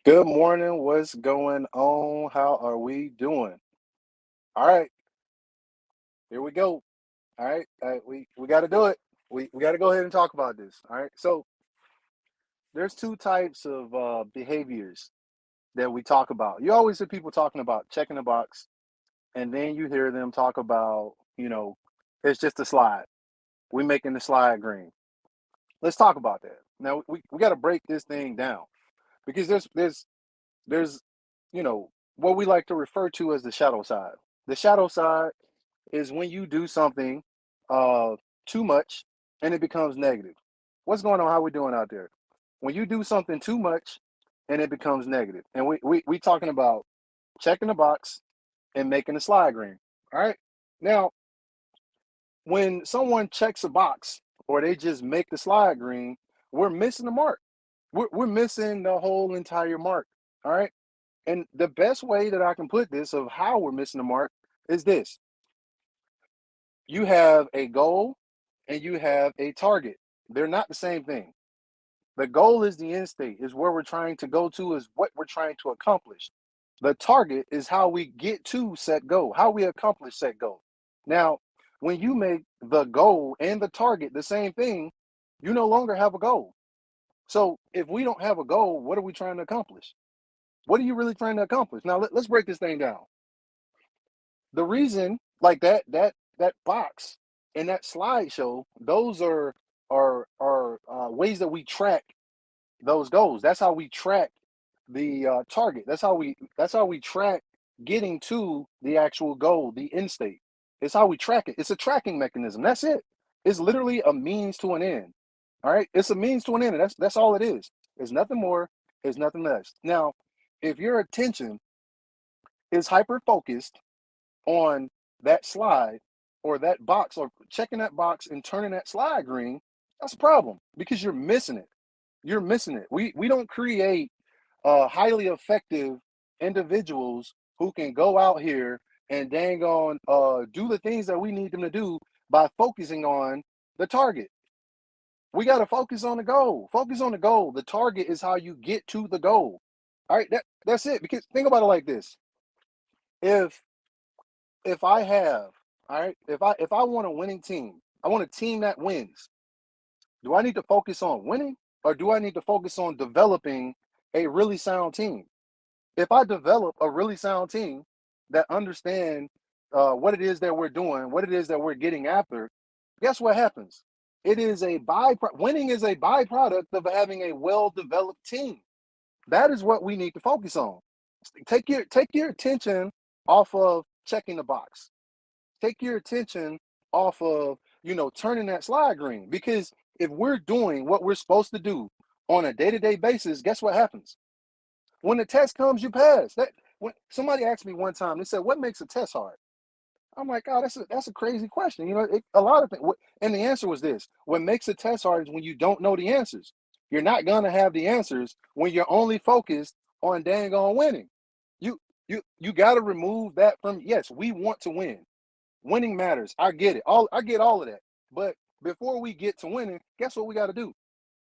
Good morning. What's going on? How are we doing? All right, here we go. All right, we got to do it. We got to go ahead and talk about this. All right. So there's two types of behaviors that we talk about. You always hear people talking about checking the box, and then you hear them talk about, it's just a slide. We making the slide green. Let's talk about that. Now we got to break this thing down because there's what we like to refer to as the shadow side. The shadow side is when you do something uh too much and it becomes negative. What's going on? How we doing out there? When you do something too much and it becomes negative. And we talking about checking the box and making the slide green. All right. Now, when someone checks a box or they just make the slide green, we're missing the mark. We're missing the whole entire mark. All right. And the best way that I can put this of how we're missing the mark is this: you have a goal and you have a target. They're not the same thing. The goal is the end state, is where we're trying to go to, is what we're trying to accomplish. The target is how we get to set goal, how we accomplish set goal. Now, when you make the goal and the target the same thing, you no longer have a goal. So if we don't have a goal, what are we trying to accomplish? What are you really trying to accomplish? Now let's break this thing down. The reason, like that box and that slideshow, those are ways that we track those goals. That's how we track the target. That's how we track getting to the actual goal, the end state. It's how we track it. It's a tracking mechanism. That's it. It's literally a means to an end. All right. It's a means to an end. And that's all it is. It's nothing more. It's nothing less. Now, if your attention is hyper focused on that slide or that box or checking that box and turning that slide green, that's a problem because you're missing it. You're missing it. We don't create highly effective individuals who can go out here and dang on do the things that we need them to do by focusing on the target. We got to focus on the goal. Focus on the goal. The target is how you get to the goal. All right, that's it. Because think about it like this: if if I have, all right, if I want a winning team, I want a team that wins. Do I need to focus on winning or do I need to focus on developing a really sound team? If I develop a really sound team that understand what it is that we're doing, what it is that we're getting after, guess what happens? It is a winning is a byproduct of having a well-developed team. That is what we need to focus on. Take your attention off of checking the box. Take your attention off of turning that slide green, because if we're doing what we're supposed to do on a day-to-day basis, guess what happens? When the test comes, you pass. That when somebody asked me one time, they said, what makes a test hard? I'm like, oh, that's a crazy question. A lot of things. And the answer was this: what makes a test hard is when you don't know the answers. You're not gonna have the answers when you're only focused on dang on winning. You got to remove that from. Yes, we want to win. Winning matters. I get it. I get all of that. But before we get to winning, guess what we got to do?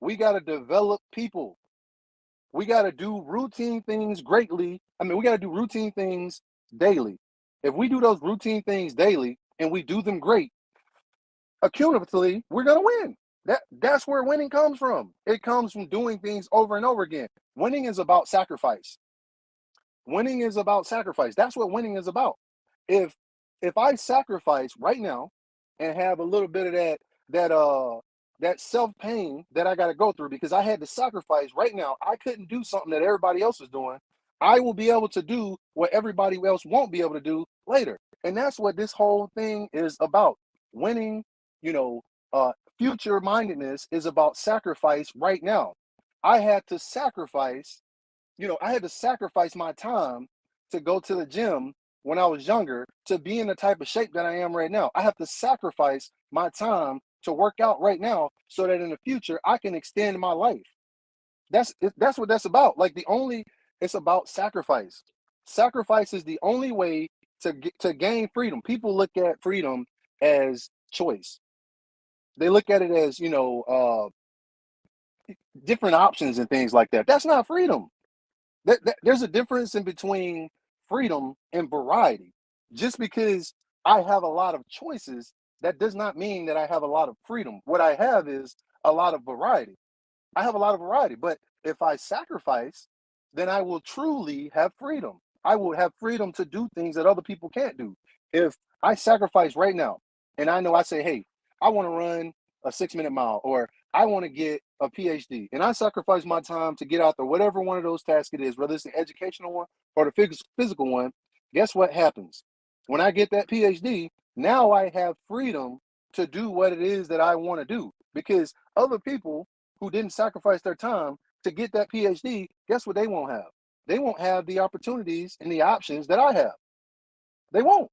We got to develop people. We got to do routine things greatly. I mean, we got to do routine things daily. If we do those routine things daily and we do them great, accumulatively, we're gonna win. That's where winning comes from. It comes from doing things over and over again. Winning is about sacrifice. Winning is about sacrifice. That's what winning is about. If if I sacrifice right now and have a little bit of that self pain that I got to go through because I had to sacrifice right now, I couldn't do something that everybody else is doing. I will be able to do what everybody else won't be able to do later. And that's what this whole thing is about. Winning, you know, future mindedness is about sacrifice right now. I had to sacrifice I had to sacrifice my time to go to the gym when I was younger to be in the type of shape that I am right now. I have to sacrifice my time to work out right now so that in the future I can extend my life. That's what that's about. It's about sacrifice. Sacrifice is the only way to gain freedom. People look at freedom as choice. They look at it as, different options and things like that. That's not freedom. There's a difference in between freedom and variety. Just because I have a lot of choices, that does not mean that I have a lot of freedom. What I have is a lot of variety. I have a lot of variety, but if I sacrifice, then I will truly have freedom. I will have freedom to do things that other people can't do. If I sacrifice right now and I know I say, hey, I want to run a 6 minute mile or I want to get a PhD and I sacrifice my time to get out there, whatever one of those tasks it is, whether it's the educational one or the physical one, guess what happens? When I get that PhD, now I have freedom to do what it is that I want to do because other people who didn't sacrifice their time to get that PhD, guess what they won't have? They won't have the opportunities and the options that I have. They won't.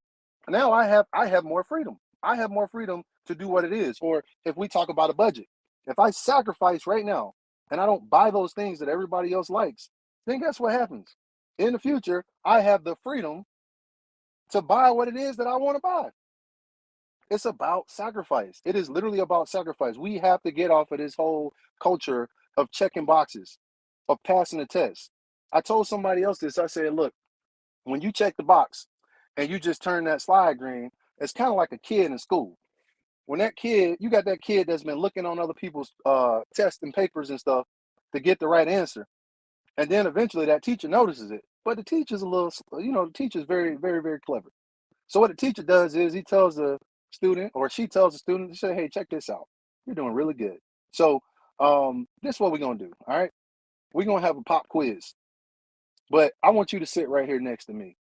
Now I have more freedom. I have more freedom to do what it is. Or if we talk about a budget, if I sacrifice right now and I don't buy those things that everybody else likes, then guess what happens? In the future, I have the freedom to buy what it is that I want to buy. It's about sacrifice. It is literally about sacrifice. We have to get off of this whole culture of checking boxes, of passing the test. I told somebody else this. I said, look, when you check the box and you just turn that slide green, it's kind of like a kid in school. When that kid, you got that kid that's been looking on other people's tests and papers and stuff to get the right answer. And then eventually that teacher notices it. But the teacher's a little, the teacher's very, very, very clever. So what the teacher does is he tells the student or she tells the student to say, hey, check this out. You're doing really good. So this is what we're gonna do. All right. We're gonna have a pop quiz. But I want you to sit right here next to me.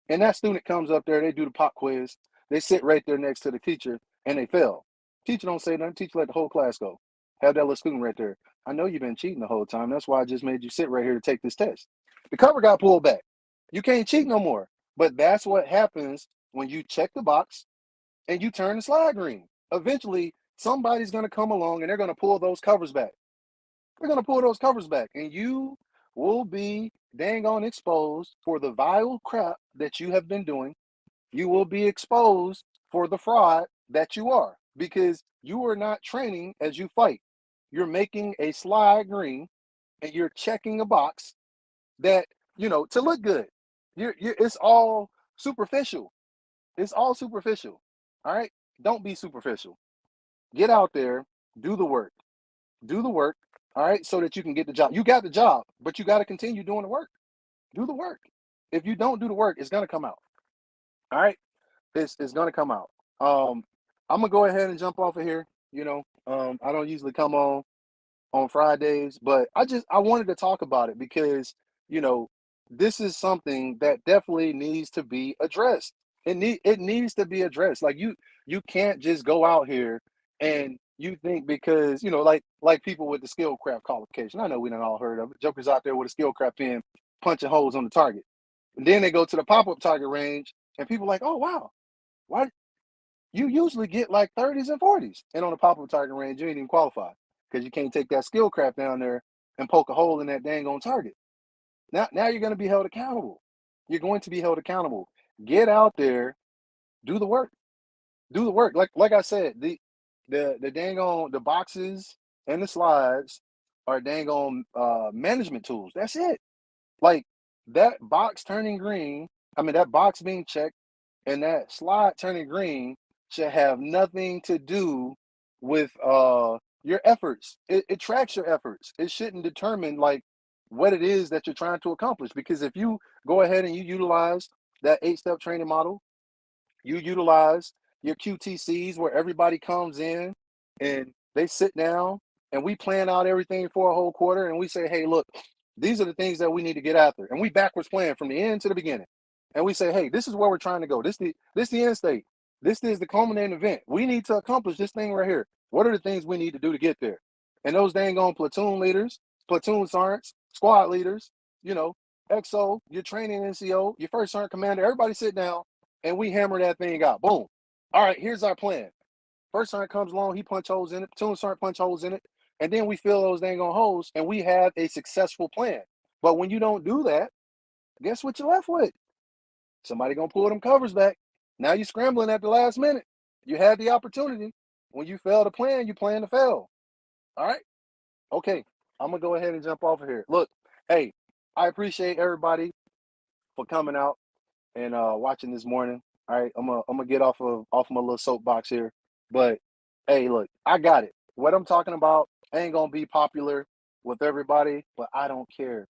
And that student comes up there, they do the pop quiz, they sit right there next to the teacher and they fail. Teacher don't say nothing, teacher let the whole class go. Have that little student right there. I know you've been cheating the whole time. That's why I just made you sit right here to take this test. The cover got pulled back. You can't cheat no more. But that's what happens when you check the box and you turn the slide green. Eventually, somebody's going to come along and they're going to pull those covers back. They're going to pull those covers back, and you will be dang on exposed for the vile crap that you have been doing. You will be exposed for the fraud that you are because you are not training as you fight. You're making a slide green and you're checking a box that, to look good. It's all superficial. It's all superficial. All right. Don't be superficial. Get out there, do the work, do the work. All right. So that you can get the job. You got the job, but you got to continue doing the work. Do the work. If you don't do the work, it's going to come out. All right. It's going to come out. Um, I'm going to go ahead and jump off of here. I don't usually come on Fridays, but I wanted to talk about it because, you know, this is something that definitely needs to be addressed. It needs to be addressed. Like you can't just go out here and you think because, like people with the skill craft qualification. I know we done all heard of it. Jokers out there with a skill craft pen punching holes on the target. And then they go to the pop-up target range and people like, oh wow, why you usually get like 30s and 40s. And on the pop-up target range, you ain't even qualified because you can't take that skill craft down there and poke a hole in that dang on target. Now you're going to be held accountable. You're going to be held accountable. Get out there, do the work. Do the work. Like I said, the dang on the boxes and the slides are dang on management tools. That's it. Like that box turning green, I mean that box being checked and that slide turning green should have nothing to do with your efforts. It tracks your efforts. It shouldn't determine like what it is that you're trying to accomplish. Because if you go ahead and you utilize that 8 step training model, you utilize your QTCs where everybody comes in and they sit down and we plan out everything for a whole quarter and we say, hey, look, these are the things that we need to get after. And we backwards plan from the end to the beginning. And we say, hey, this is where we're trying to go. This the end state. This is the culminating event. We need to accomplish this thing right here. What are the things we need to do to get there? And those dang on platoon leaders, platoon sergeants, squad leaders, you know, XO, your training NCO, your first sergeant commander, everybody sit down and we hammer that thing out. Boom. All right, here's our plan. First sergeant comes along, he punch holes in it. Platoon sergeant punch holes in it, and then we fill those dang on holes, and we have a successful plan. But when you don't do that, guess what you're left with? Somebody gonna pull them covers back. Now you're scrambling at the last minute. You had the opportunity. When you fail to plan, you plan to fail. All right. Okay. I'm gonna go ahead and jump off of here. Look, hey, I appreciate everybody for coming out and watching this morning. All right, I'm gonna get off my little soapbox here. But hey, look, I got it. What I'm talking about ain't gonna be popular with everybody, but I don't care.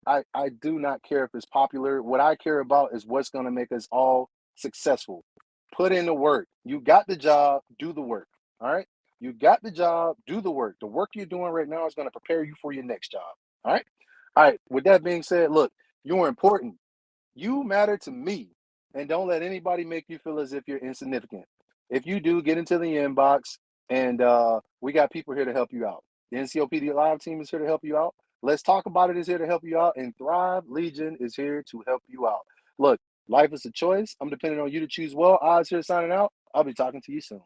I do not care if it's popular. What I care about is what's gonna make us all successful. Put in the work. You got the job, do the work. All right. You got the job, do the work. The work you're doing right now is going to prepare you for your next job. All right. All right. With that being said, look, you're important. You matter to me, and don't let anybody make you feel as if you're insignificant. If you do, get into the inbox, and we got people here to help you out. The NCOPD Live team is here to help you out. Let's Talk About It is here to help you out, and Thrive Legion is here to help you out. Look, life is a choice. I'm depending on you to choose well. Odds here signing out. I'll be talking to you soon.